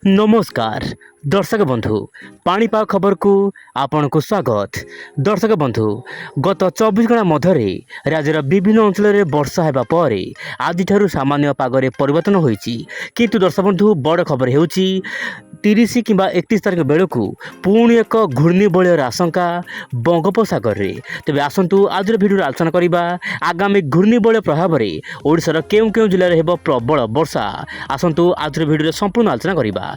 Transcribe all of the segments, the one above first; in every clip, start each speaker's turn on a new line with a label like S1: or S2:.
S1: नमस्कार दर्शक बंधु पाणीपाग खबर को आपण को स्वागत। दर्शक बंधु गत 24 घंटा मध्य राज्यर विभिन्न अंचल में वर्षा होगा पर आज सामान्य पागरे परिवर्तन होईची। किंतु दर्शक बंधु बड़ खबर होउची 30 कि 31 तारीख बेलू पुणी एक घूर्णिबलयर आशंका बंगोपसागर में। तेज आसतु आज भिडियो आलोचना करवा आगामी घूर्णिबलय प्रभाव में ओडिशार केउं केउं जिले में प्रबल वर्षा। आसतु आज भिडियो संपूर्ण आलोचना करवा।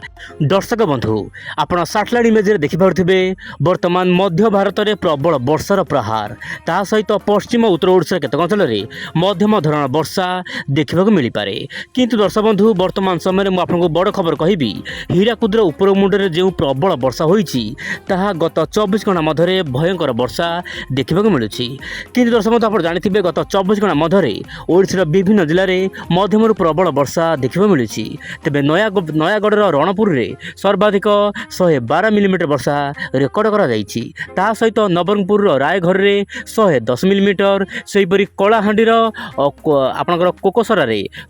S1: दर्शक बंधु आपण सैटेलाइट इमेज देखिपे वर्तमान मध्य भारत में प्रबल वर्षार प्रहार ता सहित पश्चिम उत्तर ओडिशा केतक अंचल में मध्यम धरण वर्षा देखा मिल पारे। किंतु दर्शक बंधु वर्तमान समय में आपको बड़ खबर कहबी हीराकुद उपरमुंडे जो प्रबल वर्षा होईची ताहा गत 24 घंटा मध्य भयंकर वर्षा देखा मिलूँ। किंतु दर्शक बंधु आप जानी गत 24 घंटा मध्य ओडिशार विभिन्न जिले में मध्यम प्रबल वर्षा देखा मिलूँ। तेज नयागढ़ रणपुर में सर्वाधिक 112 मिलीमीटर वर्षा रेकर्ड करा सहित नवरंगपुर रायघर में 110 मिलीमीटर सेहीपरि कलाहांडीर आपणकर कोकोसरा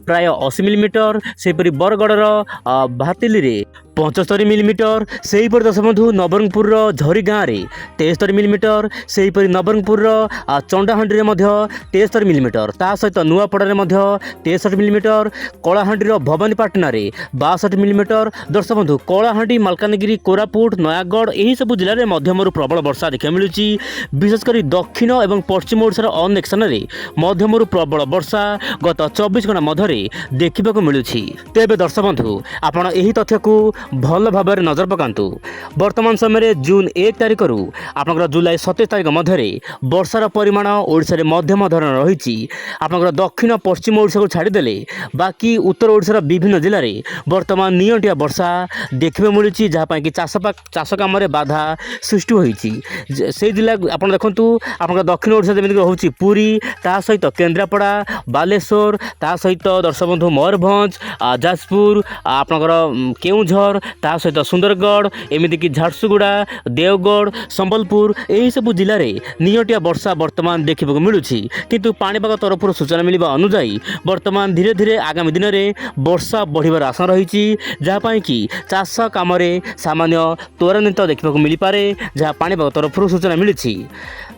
S1: प्राय 80 मिलीमीटर सेहीपरि बरगढ़ भातिली रे 75 मिलीमीटर सेहीपरि दर्शक बंधु नवरंगपुर झरी गाँव में 73 मिलीमीटर सेहीपरि नवरंगपुर चंडाहांडी में 73 मिलीमीटर ता सहित नुआपड़ा में 63 मिलीमीटर कलाहांडीर भवानीपाटना रे 62 मिलीमीटर। दर्शक बंधु कलाहांडी मालकानगिरी कोरापुट नयागढ़ यही सब जिले में मध्यम प्रबल वर्षा देखा मिलूँ। विशेषकर दक्षिण और पश्चिम ओडिशार अनेक स्थान में मध्यम प्रबल वर्षा गत 24 घंटा मध्य देखा मिलूँ। तेज दर्शक बंधु आपड़ यही तथ्य को भल भाव नजर पकातु। वर्तमान समय जून 1 तारिख रु आपंकर जुलाई 27 तारिख मध्य वर्षार परिमाण ओडिशा रे मध्यम धरण रही। आपंकर दक्षिण पश्चिम ओडिशा को छाड़देले बाकी उत्तर ओडिशार विभिन्न जिले में वर्तमान नियंटिया वर्षा देखा मिलूँ जहाँपाई कि चाष कम बाधा सृष्टि होती से जिला आप देखु आप दक्षिण ओडिशा जमी रोचे पुरी ता सहित केन्द्रापड़ा बालेश्वर ता सहित दर्शक बंधु मयूरभंज जाजपुर आपणकर केउझर ता सहित सुंदरगढ़ एमतीक झारसुगुड़ा देवगढ़ संबलपुर यही सब जिले में नियंटिया वर्षा वर्तमान देखा मिलूँ। किंतु पाणीपाग तरफ सूचना मिलवा अनुजाई वर्तमान धीरे धीरे आगामी दिन में वर्षा बढ़िबार आशा रही जहाँपाई कि चाष कम सामान्य त्वरान्वित देखा मिल पारे जहाँ पाणीपाग तरफ सूचना मिली।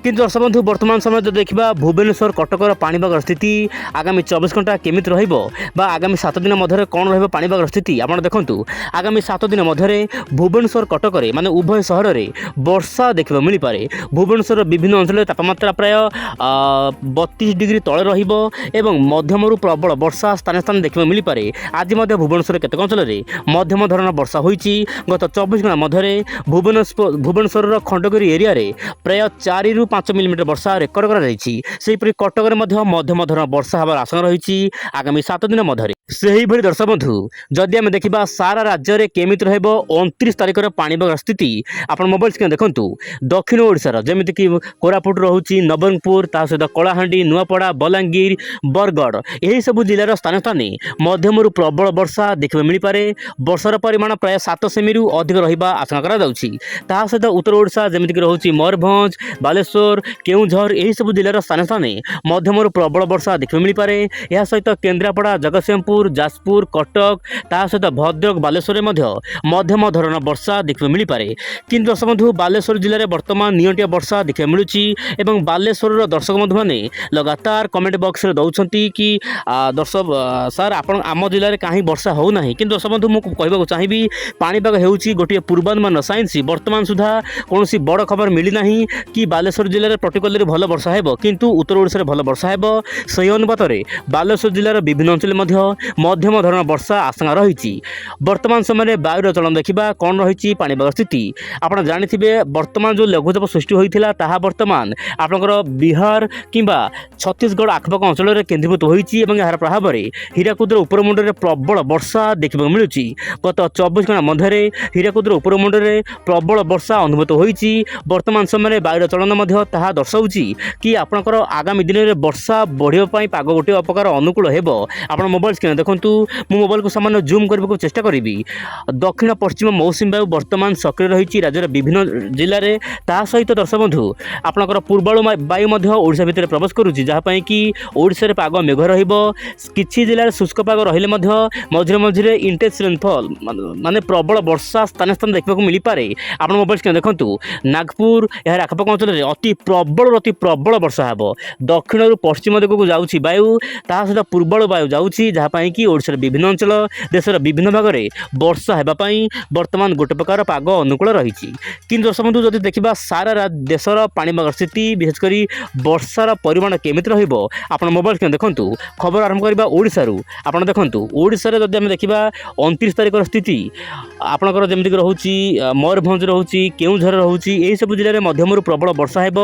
S1: किंतु दर्शक बंधु वर्तमान समय जो देखा भुवनेश्वर कटकर पाणीपाग स्थिति आगामी 24 घंटा केमिति रहिबो बा आगामी 7 दिन मध्य कौन रहिबो पाणीपाग स्थिति आप देखु आगामी 7 दिन मध्य भुवनेश्वर कटक माने उभय सहर में वर्षा देखा मिल पारे। भुवनेश्वर विभिन्न अंचल तापमात्रा प्राय 32 डिग्री तले रहिबो एवं मध्यम प्रबल वर्षा स्थान स्थान देखा मिल पारे। आज भुवनेश्वर केतक अंचल में मध्यम धरण वर्षा होईची। गत 24 घंटा मध्य भुवनेश्वर खंडगिरी एरिया रे प्राय 4 रु 5 मिलीमीटर वर्षा रेकर्ड कर कटक मध्यम धरण वर्षा हबार आशंका रही आगामी 7 दिन मध्य। से ही दर्शक बंधु जदि आम देखा सारा राज्य में केमिति रहिबो 29 तारिख पाणीपाग स्थिति आप मोबाइल स्क्रीन देखु दक्षिण ओडिशार जमीक कोरापुट रोचे नवरंगपुर ता सहित कलाहांडी नुआपड़ा बलांगीर बरगढ़ यही सब जिलार स्थान स्थान मध्यम प्रबल वर्षा देखा मिल पारे। वर्षार परिमाण प्राय 7 सेमी रु अधिक रहिबा आशंका करा जाउछि। ता सहित उत्तर ओडिशा जमीक रोचे मयूरभंज बालेश्वर केउझर यही सब जिलार स्थान स्थान मध्यम प्रबल वर्षा देखा मिल पारे। यह सहित केन्द्रापड़ा जगतसिंहपुर जाजपुर कटक ता सहित भद्रक बालेश्वर में मध्यम धरण वर्षा देखा मिल पारे। किंतु दर्शक बंधु बालेश्वर जिले में वर्तमान नियंटिया वर्षा देखा मिलूँ। बालेश्वर दर्शक बंधु मैंने लगातार कमेंट बॉक्स रे दौरान कि दर्शक सार आप आम जिले में कहीं वर्षा होना कि दर्शक बंधु मुझे कहवाक चाहिए पाणीपाग होउची गोटे पूर्वानुमान साइंस वर्तमान सुधा कौन बड़ खबर मिलना कि बालेश्वर जिले में पर्टिकुलर भल वर्षा है किंतु उत्तर ओडिशा भल वर्षा है। सही अनुपात में बालेश्वर जिलार विभिन्न अंचल मध्यम धरण वर्षा आशंका रही। वर्तमान समय वायुर चलन देखा कौन रही पाणीपाग स्थिति आप जानी वर्तमान जो लघुचाप सृष्टि होता ताहा वर्तमान आपंकर बिहार किंबा छत्तीसगढ़ आखपाख अंचल में केन्द्रीभूत होती यार प्रभाव में हीराकुद उपरमुंडे प्रबल वर्षा देखा मिलूँ। गत 24 घंटा मध्य हीराकुद उपरमुंडे प्रबल वर्षा अनुभूत होती। वर्तमान समय वायुर चलन दर्शाऊँ कि आपंकर आगामी दिन में वर्षा बढ़ापी पाग गोटे प्रकार अनुकूल हो। आप मोबाइल स्क्रीन ଦେଖନ୍ତୁ ମୁଁ ମୋବାଇଲକୁ ସାମାନ୍ୟ ଜୁମ୍ କରିବାକୁ ଚେଷ୍ଟା କରିବି। ଦକ୍ଷିଣ ପଶ୍ଚିମ ମୌସୁମୀ ବାୟୁ ବର୍ତ୍ତମାନ ସକ୍ରିୟ ରହିଛି ରାଜ୍ୟର ବିଭିନ୍ନ ଜିଲ୍ଲାରେ। ତା ସହିତ ଦର୍ଶକ ବନ୍ଧୁ ଆପଣଙ୍କର ପୂର୍ବାଳୁ ବାୟୁ ମଧ୍ୟ ଓଡ଼ିଶା ଭିତରେ ପ୍ରବେଶ କରୁଛି, ଯାହା ପାଇଁ କି ଓଡ଼ିଶାରେ ପାଗ ମେଘ ରହିବ। କିଛି ଜିଲ୍ଲାରେ ଶୁଷ୍କ ପାଗ ରହିଲେ ମଧ୍ୟ ମଝିରେ ମଝିରେ ଇଣ୍ଟେନ୍ସ ରେନଫଲ୍ ମାନେ ପ୍ରବଳ ବର୍ଷା ସ୍ଥାନେ ସ୍ଥାନେ ଦେଖିବାକୁ ମିଳିପାରେ। ଆପଣ ମୋବାଇଲ ସ୍କ୍ରିନ୍ ଦେଖନ୍ତୁ ନାଗପୁର ଏହାର ଆଖପାଖ ଅଞ୍ଚଳରେ ଅତି ପ୍ରବଳ ବର୍ଷା ହେବ। ଦକ୍ଷିଣରୁ ପଶ୍ଚିମ ଦିଗକୁ ଯାଉଛି ବାୟୁ, ତା ସହିତ ପୂର୍ବାଳୁ ବାୟୁ ଯାଉଛି, ଯାହା ପାଇଁ କି ଓଡ଼ିଶାର ବିଭିନ୍ନ ଅଞ୍ଚଳ ଦେଶର ବିଭିନ୍ନ ଭାଗରେ ବର୍ଷା ହେବା ପାଇଁ ବର୍ତ୍ତମାନ ଗୋଟେ ପ୍ରକାର ପାଗ ଅନୁକୂଳ ରହିଛି। କିନ୍ତୁ ଦର୍ଶକ ବନ୍ଧୁ ଯଦି ଦେଖିବା ସାରା ଦେଶର ପାଣିପାଗ ସ୍ଥିତି, ବିଶେଷ କରି ବର୍ଷାର ପରିମାଣ କେମିତି ରହିବ, ଆପଣ ମୋବାଇଲ ସ୍କ୍ରିନ୍ ଦେଖନ୍ତୁ। ଖବର ଆରମ୍ଭ କରିବା ଓଡ଼ିଶାରୁ। ଆପଣ ଦେଖନ୍ତୁ ଓଡ଼ିଶାରେ ଯଦି ଆମେ ଦେଖିବା 29 ତାରିଖର ସ୍ଥିତି ଆପଣଙ୍କର ଯେମିତିକି ରହୁଛି ମୟୂରଭଞ୍ଜ ରହୁଛି, କେଉଁଝର ରହୁଛି, ଏହିସବୁ ଜିଲ୍ଲାରେ ମଧ୍ୟମରୁ ପ୍ରବଳ ବର୍ଷା ହେବ।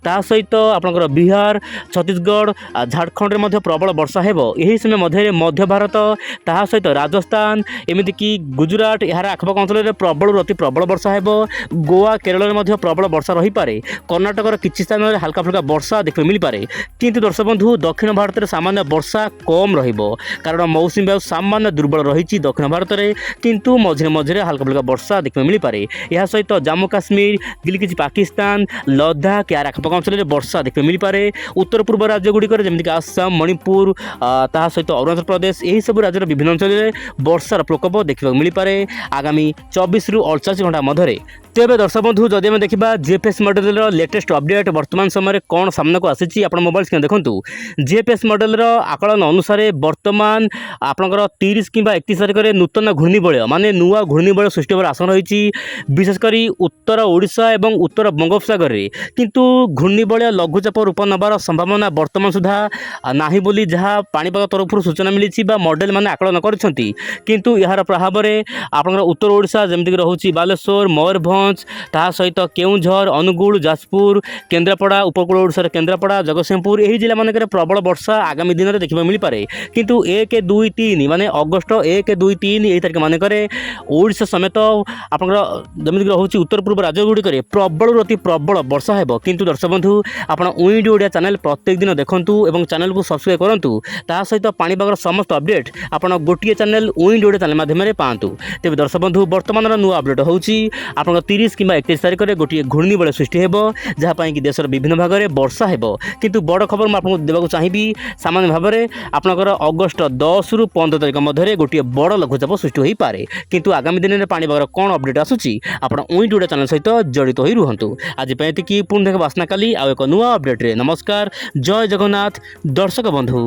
S1: ତା ସହିତ ଆପଣଙ୍କର ବିହାର, ଛତିଶଗଡ଼, ଝାଡ଼ଖଣ୍ଡରେ ମଧ୍ୟ ପ୍ରବଳ ବର୍ଷା ହେବ। ଏହି ସମୟ ମଧ୍ୟରେ ମଧ୍ୟ ଭାରତ, ତାହା ସହିତ ରାଜସ୍ଥାନ, ଏମିତିକି ଗୁଜୁରାଟ ଏହାର ଆଖପାଖ ଅଞ୍ଚଳରେ ପ୍ରବଳରୁ ଅତି ପ୍ରବଳ ବର୍ଷା ହେବ। ଗୋଆ, କେରଳରେ ମଧ୍ୟ ପ୍ରବଳ ବର୍ଷା ରହିପାରେ। କର୍ଣ୍ଣାଟକର କିଛି ସ୍ଥାନରେ ହାଲକା ଫୁଲକା ବର୍ଷା ଦେଖିବାକୁ ମିଳିପାରେ। କିନ୍ତୁ ଦର୍ଶକ ବନ୍ଧୁ ଦକ୍ଷିଣ ଭାରତରେ ସାମାନ୍ୟ ବର୍ଷା କମ୍ ରହିବ, କାରଣ ମୌସୁମୀ ବାୟୁ ସାମାନ୍ୟ ଦୁର୍ବଳ ରହିଛି ଦକ୍ଷିଣ ଭାରତରେ। କିନ୍ତୁ ମଝିରେ ମଝିରେ ହାଲକା ଫୁଲକା ବର୍ଷା ଦେଖିବାକୁ ମିଳିପାରେ। ଏହା ସହିତ ଜାମ୍ମୁ କାଶ୍ମୀର, ଗିଲଗିଟ୍ ପାକିସ୍ତାନ, ଲଦାଖ ଏହାର ଆଖପାଖ ଅଞ୍ଚଳରେ ବର୍ଷା ଦେଖିବାକୁ ମିଳିପାରେ। ଉତ୍ତର ପୂର୍ବ ରାଜ୍ୟଗୁଡ଼ିକରେ ଯେମିତିକି ଆସାମ, ମଣିପୁର, ତାହା ସହିତ ଅରୁଣାଚଳ ପ୍ରଦେଶ, ଏହିସବୁ ରାଜ୍ୟର ବିଭିନ୍ନ ଅଞ୍ଚଳରେ ବର୍ଷାର ପ୍ରକୋପ ଦେଖିବାକୁ ମିଳିପାରେ ଆଗାମୀ 24ରୁ 48 ଘଣ୍ଟା ମଧ୍ୟରେ। ତେବେ ଦର୍ଶକ ବନ୍ଧୁ ଯଦି ଆମେ ଦେଖିବା ଜିଏଫ୍ଏସ୍ ମଡେଲର ଲେଟେଷ୍ଟ ଅପଡେଟ୍ ବର୍ତ୍ତମାନ ସମୟରେ କ'ଣ ସାମ୍ନାକୁ ଆସିଛି, ଆପଣ ମୋବାଇଲ ସ୍କ୍ରିନ୍ ଦେଖନ୍ତୁ। ଜିଏଫ୍ଏସ୍ ମଡେଲର ଆକଳନ ଅନୁସାରେ ବର୍ତ୍ତମାନ ଆପଣଙ୍କର 30 କିମ୍ବା 31 ତାରିଖରେ ନୂତନ ଘୂର୍ଣ୍ଣିବଳୟ ମାନେ ନୂଆ ଘୂର୍ଣ୍ଣିବଳୟ ସୃଷ୍ଟି ହେବାର ଆଶଙ୍କା ରହିଛି, ବିଶେଷ କରି ଉତ୍ତର ଓଡ଼ିଶା ଏବଂ ଉତ୍ତର ବଙ୍ଗୋପସାଗରରେ। କିନ୍ତୁ ଘୂର୍ଣ୍ଣିବଳୟ ଲଘୁଚାପ ରୂପ ନେବାର ସମ୍ଭାବନା ବର୍ତ୍ତମାନ ସୁଦ୍ଧା ନାହିଁ ବୋଲି ଯାହା ପାଣିପାଗ ତରଫରୁ ସୂଚନା ମିଳିଛି ବା ମଡେଲମାନେ ଆକଳନ କରିଛନ୍ତି। କିନ୍ତୁ ଏହାର ପ୍ରଭାବରେ ଆପଣଙ୍କର ଉତ୍ତର ଓଡ଼ିଶା ଯେମିତିକି ରହୁଛି ବାଲେଶ୍ୱର, ମୟୂରଭଞ୍ଜ, ତାହା ସହିତ କେଉଁଝର, ଅନୁଗୁଳ, ଯାଜପୁର, କେନ୍ଦ୍ରାପଡ଼ା, ଉପକୂଳ ଓଡ଼ିଶାର କେନ୍ଦ୍ରାପଡ଼ା, ଜଗତସିଂହପୁର, ଏହି ଜିଲ୍ଲାମାନଙ୍କରେ ପ୍ରବଳ ବର୍ଷା ଆଗାମୀ ଦିନରେ ଦେଖିବାକୁ ମିଳିପାରେ। କିନ୍ତୁ 1, 2, 3 ମାନେ ଅଗଷ୍ଟ 1, 2, 3 ଏହି ତାରିଖ ମାନଙ୍କରେ ଓଡ଼ିଶା ସମେତ ଆପଣଙ୍କର ଯେମିତିକି ରହୁଛି ଉତ୍ତର ପୂର୍ବ ରାଜ୍ୟଗୁଡ଼ିକରେ ପ୍ରବଳରୁ ଅତି ପ୍ରବଳ ବର୍ଷା ହେବ। କିନ୍ତୁ ଦର୍ଶକ ବନ୍ଧୁ ଆପଣ ଉଇଣ୍ଡ ଓଡ଼ିଆ ଚ୍ୟାନେଲ ପ୍ରତ୍ୟେକ ଦିନ ଦେଖନ୍ତୁ ଏବଂ ଚ୍ୟାନେଲକୁ ସବସ୍କ୍ରାଇବ୍ କରନ୍ତୁ। ତା ସହିତ ପାଣିପାଗର ସମସ୍ତ ଅପଡେଟ୍ ଆପଣ ଗୋଟିଏ ଚ୍ୟାନେଲ ଉଇଣ୍ଡ ଓଡ଼ିଆ ଚ୍ୟାନେଲ ମାଧ୍ୟମରେ ପାଆନ୍ତୁ। ତେବେ ଦର୍ଶକ ବନ୍ଧୁ ବର୍ତ୍ତମାନର ନୂଆ ଅପଡେଟ୍ ହେଉଛି ଆପଣଙ୍କ 30 କିମ୍ବା 31 ତାରିଖରେ ଗୋଟିଏ ଘୂର୍ଣ୍ଣିବଳୟ ସୃଷ୍ଟି ହେବ, ଯାହା ପାଇଁ କି ଦେଶର ବିଭିନ୍ନ ଭାଗରେ ବର୍ଷା ହେବ। କିନ୍ତୁ ବଡ଼ ଖବର ମୁଁ ଆପଣଙ୍କୁ ଦେବାକୁ ଚାହିଁବି, ସାମାନ୍ୟ ଭାବରେ ଆପଣଙ୍କର ଅଗଷ୍ଟ 10ରୁ 15 ତାରିଖ ମଧ୍ୟରେ ଗୋଟିଏ ବଡ଼ ଲଘୁଚାପ ସୃଷ୍ଟି ହୋଇପାରେ। କିନ୍ତୁ ଆଗାମୀ ଦିନରେ ପାଣିପାଗର କ'ଣ ଅପଡେଟ୍ ଆସୁଛି, ଆପଣ ଉଇଣ୍ଡ ଓଡ଼ିଆ ଚ୍ୟାନେଲ ସହିତ ଜଡ଼ିତ ହୋଇ ରୁହନ୍ତୁ। ଆଜି ପାଇଁ ଏତିକି, ପୁଣି ଦେଖ ବାସ୍ନା କାଲି ଆଉ ଏକ ନୂଆ ଅପଡେଟ୍ରେ। ନମସ୍କାର, ଜୟ ଜଗନ୍ନାଥ ଦର୍ଶକ ବନ୍ଧୁ।